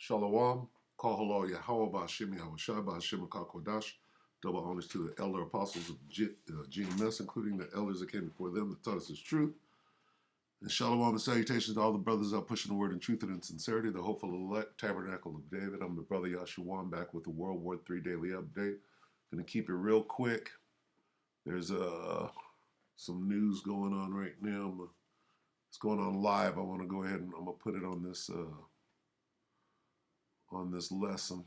Shalom, Kahalo Yahweh Ba'Shem Yahushai Ba'Shem Kakodash. Double honors to the elder apostles of GMS, including the elders that came before them that taught us his truth. And shalom and salutations to all the brothers out pushing the word in truth and in sincerity, the hopeful elect tabernacle of David. I'm the brother Yashuan back with the WW3 Daily update. Going to keep it real quick. There's some news going on right now. It's going on live. I want to go ahead and I'm going to put it on this lesson.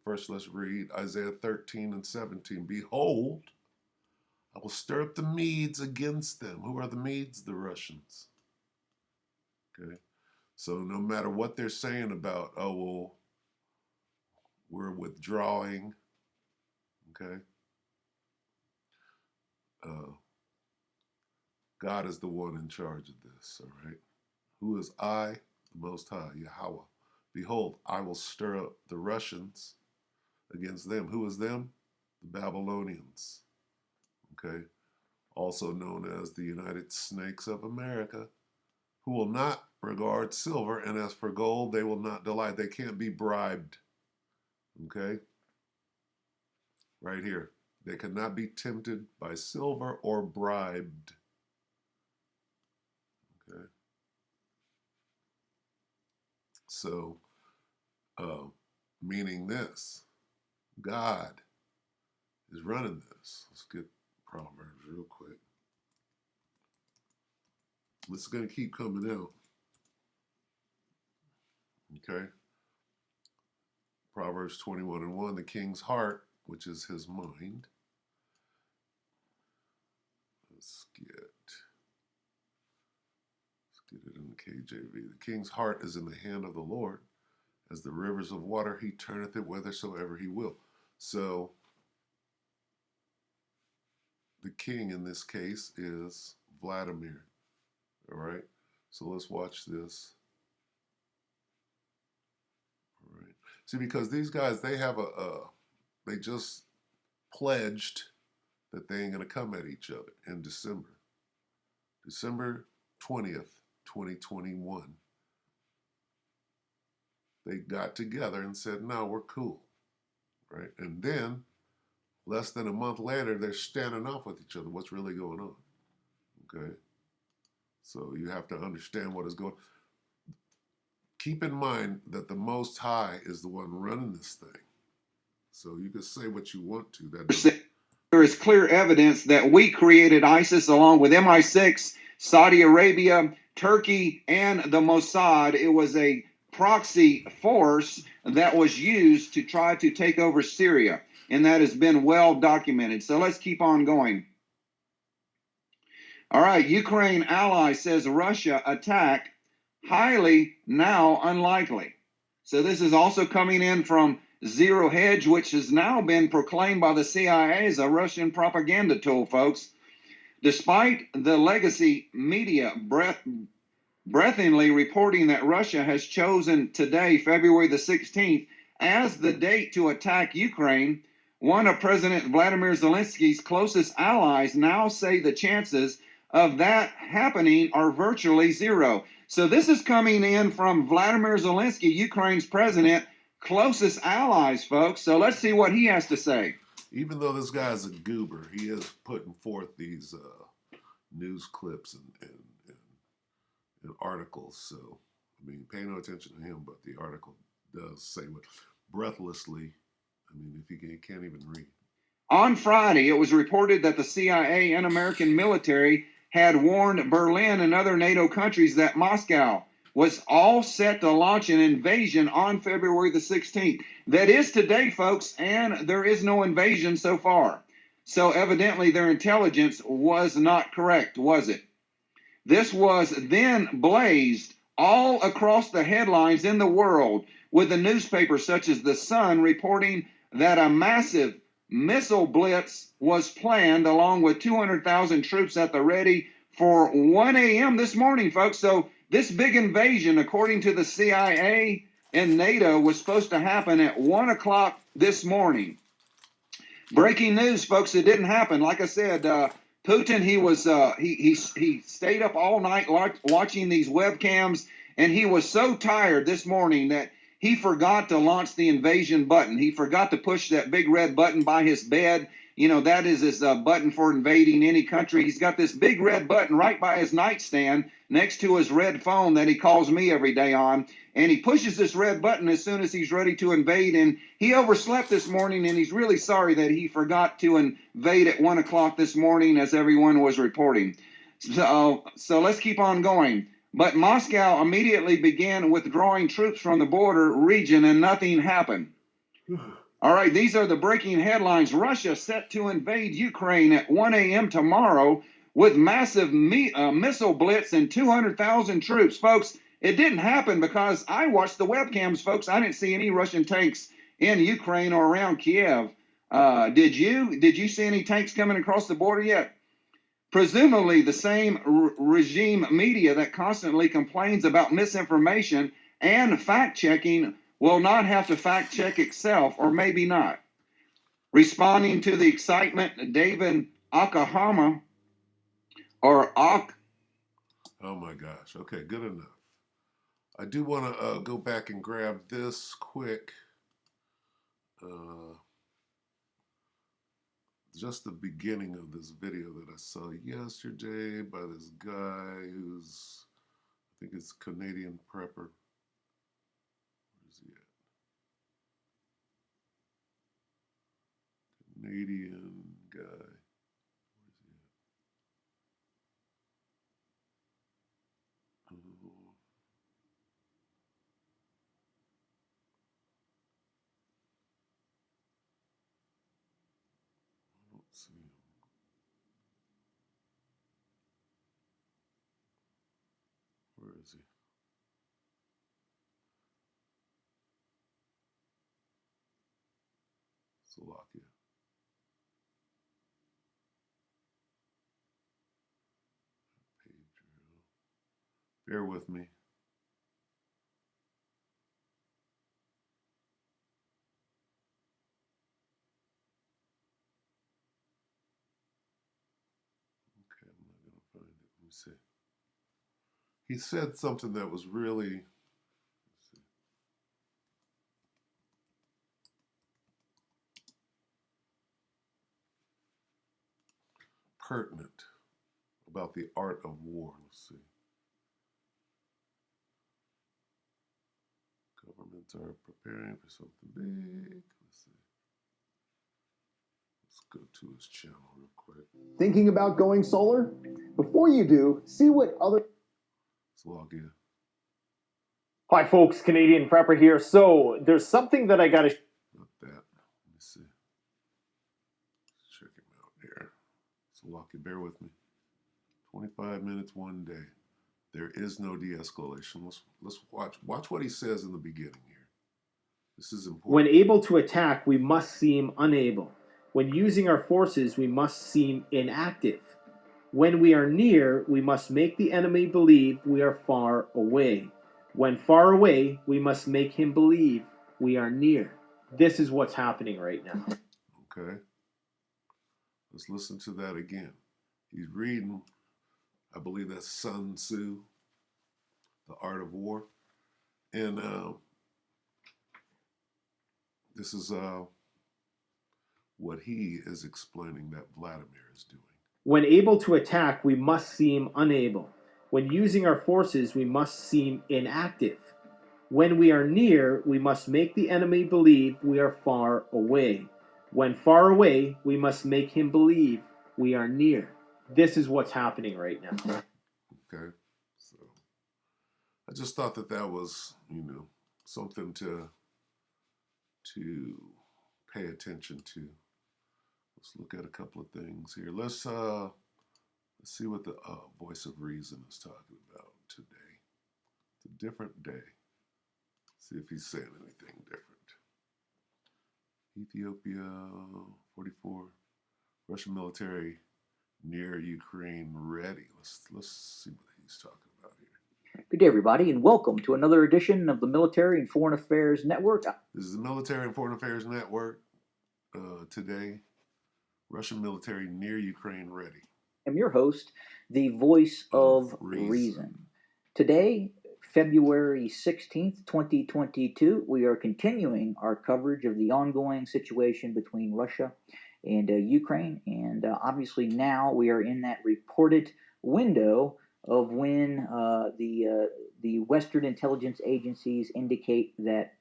First, let's read Isaiah 13 and 17. Behold, I will stir up the Medes against them. Who are the Medes? The Russians. Okay. So no matter what they're saying about, oh, well, we're withdrawing. Okay. God is the one in charge of this. All right. Who is I, the Most High, Yahweh? Behold, I will stir up the Russians against them. Who is them? The Babylonians. Okay. Also known as the United Snakes of America, who will not regard silver, and as for gold, they will not delight. They can't be bribed. Okay? Right here. They cannot be tempted by silver or bribed. Okay? So, meaning this, God is running this. Let's get Proverbs real quick. This is going to keep coming out. Okay? Proverbs 21 and 1, the king's heart, which is his mind. Let's get it in the KJV. The king's heart is in the hand of the Lord. As the rivers of water, he turneth it whithersoever he will. So, the king in this case is Vladimir. All right? So let's watch this. All right. See, because these guys, they have they just pledged that they ain't going to come at each other in December. December 20th, 2021. They got together and said, no, we're cool. Right? And then, less than a month later, they're standing off with each other. What's really going on? Okay? So you have to understand what is going on. Keep in mind that the Most High is the one running this thing. So you can say what you want to. There is clear evidence that we created ISIS along with MI6, Saudi Arabia, Turkey, and the Mossad. It was a proxy force that was used to try to take over Syria, and that has been well documented. So let's keep on going. All right, Ukraine ally says Russia attack highly now unlikely. So this is also coming in from Zero Hedge, which has now been proclaimed by the CIA as a Russian propaganda tool, folks. Despite the legacy media breathingly reporting that Russia has chosen today, February the 16th, as the date to attack Ukraine, one of President Vladimir Zelensky's closest allies now say the chances of that happening are virtually zero. So this is coming in from Vladimir Zelensky, Ukraine's president, closest allies, folks. So let's see what he has to say. Even though this guy's a goober, he is putting forth these news clips and articles. So, I mean, pay no attention to him, but the article does say what breathlessly. I mean, if you can't even read. On Friday, it was reported that the CIA and American military had warned Berlin and other NATO countries that Moscow was all set to launch an invasion on February the 16th. That is today, folks, and there is no invasion so far. So evidently their intelligence was not correct, was it? This was then blazed all across the headlines in the world, with the newspapers such as The Sun reporting that a massive missile blitz was planned along with 200,000 troops at the ready for 1 a.m. this morning, folks. So this big invasion, according to the CIA and NATO, was supposed to happen at 1 o'clock this morning. Breaking news, folks, it didn't happen. Like I said, Putin, he stayed up all night watching these webcams, and he was so tired this morning that he forgot to launch the invasion button. He forgot to push that big red button by his bed. You know, that is his button for invading any country. He's got this big red button right by his nightstand next to his red phone that he calls me every day on. And he pushes this red button as soon as he's ready to invade. And he overslept this morning, and he's really sorry that he forgot to invade at 1 o'clock this morning, as everyone was reporting. So let's keep on going. But Moscow immediately began withdrawing troops from the border region, and nothing happened. All right, these are the breaking headlines. Russia set to invade Ukraine at 1 a.m. tomorrow with massive missile blitz and 200,000 troops. Folks, it didn't happen because I watched the webcams, folks. I didn't see any Russian tanks in Ukraine or around Kiev. Did you? Did you see any tanks coming across the border yet? Presumably, the same regime media that constantly complains about misinformation and fact-checking will not have to fact-check itself, or maybe not. Responding to the excitement, David Akahama, or Ak. Oh my gosh. Okay, good enough. I do want to go back and grab this quick. Just the beginning of this video that I saw yesterday by this guy who's, I think it's Canadian prepper. Where is he at? Canadian guy. Where is he at? I don't see him. Where is he? Slovakia. Bear with me. Okay, I'm not going to find it. Let me see. He said something that was really, pertinent about the art of war. Let's see. Governments are preparing for something big. Let's see. Let's go to his channel real quick. Thinking about going solar? Before you do, see what other... Let's log in. Hi folks, Canadian Prepper here. So there's something that I gotta... Not that. Let me see. Let's check him out here. Slovakia, bear with me. 25 minutes, 1 day. There is no de-escalation. Let's watch what he says in the beginning here. This is important. When able to attack, we must seem unable. When using our forces, we must seem inactive. When we are near, we must make the enemy believe we are far away. When far away, we must make him believe we are near. This is what's happening right now. Okay. Let's listen to that again. He's reading, I believe that's Sun Tzu, The Art of War. And this is what he is explaining that Vladimir is doing. When able to attack, we must seem unable. When using our forces, we must seem inactive. When we are near, we must make the enemy believe we are far away. When far away, we must make him believe we are near. This is what's happening right now. Okay. So I just thought that was, something to pay attention to. Let's look at a couple of things here. Let's see what the voice of reason is talking about today. It's a different day. See if he's saying anything different. Ethiopia 44. Russian military near Ukraine ready. Let's see what he's talking about here. Good day, everybody, and welcome to another edition of the Military and Foreign Affairs Network. This is the Military and Foreign Affairs Network. Today, Russian military near Ukraine ready. I'm your host, the voice of reason. Today, February 16th, 2022. We are continuing our coverage of the ongoing situation between Russia and Ukraine. And obviously, now we are in that reported window of when the Western intelligence agencies indicate that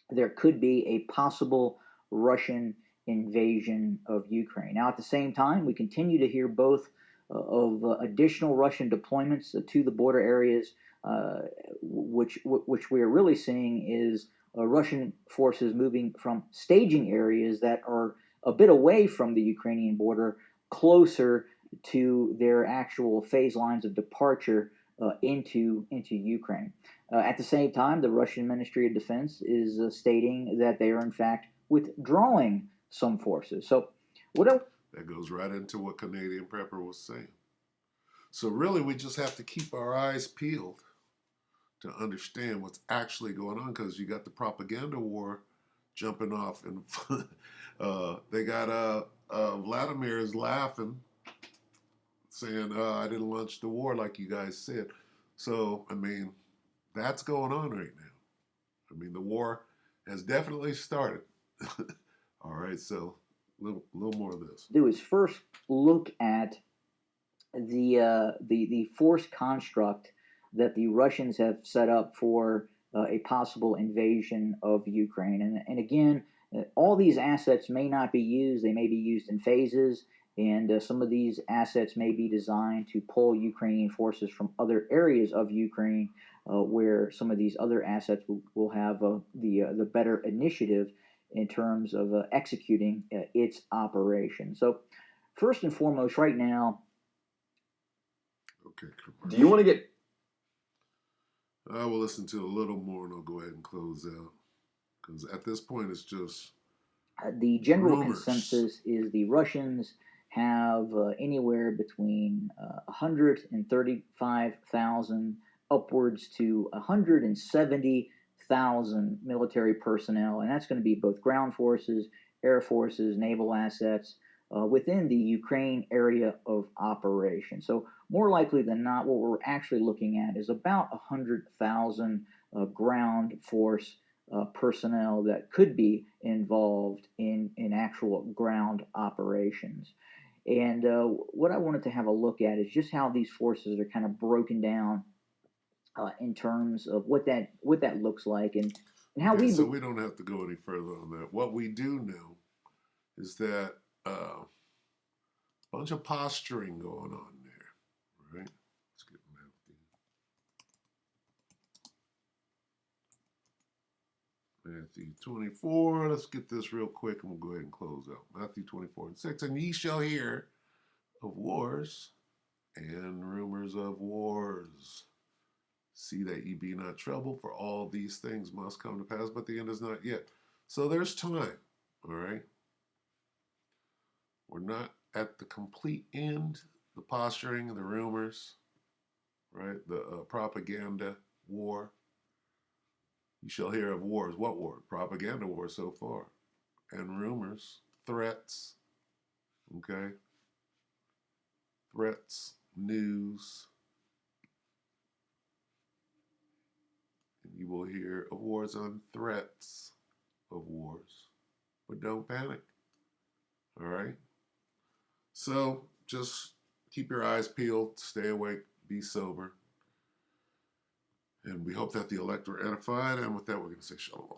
there could be a possible Russian invasion of Ukraine. Now, at the same time, we continue to hear both of additional Russian deployments to the border areas, which we are really seeing is Russian forces moving from staging areas that are a bit away from the Ukrainian border, closer to their actual phase lines of departure into Ukraine. At the same time, the Russian Ministry of Defense is stating that they are in fact withdrawing some forces. So, that goes right into what Canadian Prepper was saying. So really, we just have to keep our eyes peeled to understand what's actually going on, because you got the propaganda war jumping off, and they got Vladimir is laughing, saying, I didn't launch the war like you guys said. So, I mean, that's going on right now. I mean, the war has definitely started. All right, so a little more of this. Do is first look at the force construct that the Russians have set up for a possible invasion of Ukraine. And again, all these assets may not be used. They may be used in phases, and some of these assets may be designed to pull Ukrainian forces from other areas of Ukraine where some of these other assets will have the better initiative in terms of executing its operation. So first and foremost, right now, okay, do you want to get... I will listen to a little more and I'll go ahead and close out. Because at this point, it's just the general rumors. consensus is the Russians have anywhere between 135,000 upwards to 170,000 military personnel, and that's going to be both ground forces, air forces, naval assets within the Ukraine area of operation. So more likely than not, what we're actually looking at is about 100,000 ground force personnel that could be involved in actual ground operations. And what I wanted to have a look at is just how these forces are kind of broken down in terms of what that looks like, and how okay, so we don't have to go any further on that. What we do know is that a bunch of posturing going on there, right? Let's get Matthew 24. Let's get this real quick and we'll go ahead and close out. Matthew 24:6. And ye shall hear of wars and rumors of wars. See that ye be not troubled, for all these things must come to pass, but the end is not yet. So there's time, all right? We're not at the complete end, the posturing and the rumors, right? The propaganda war. You shall hear of wars. What war? Propaganda war so far. And rumors, threats, okay? Threats, news. And you will hear of wars on threats of wars. But don't panic, all right? So just keep your eyes peeled, stay awake, be sober. And we hope that the elect were edified. And with that, we're going to say shalom.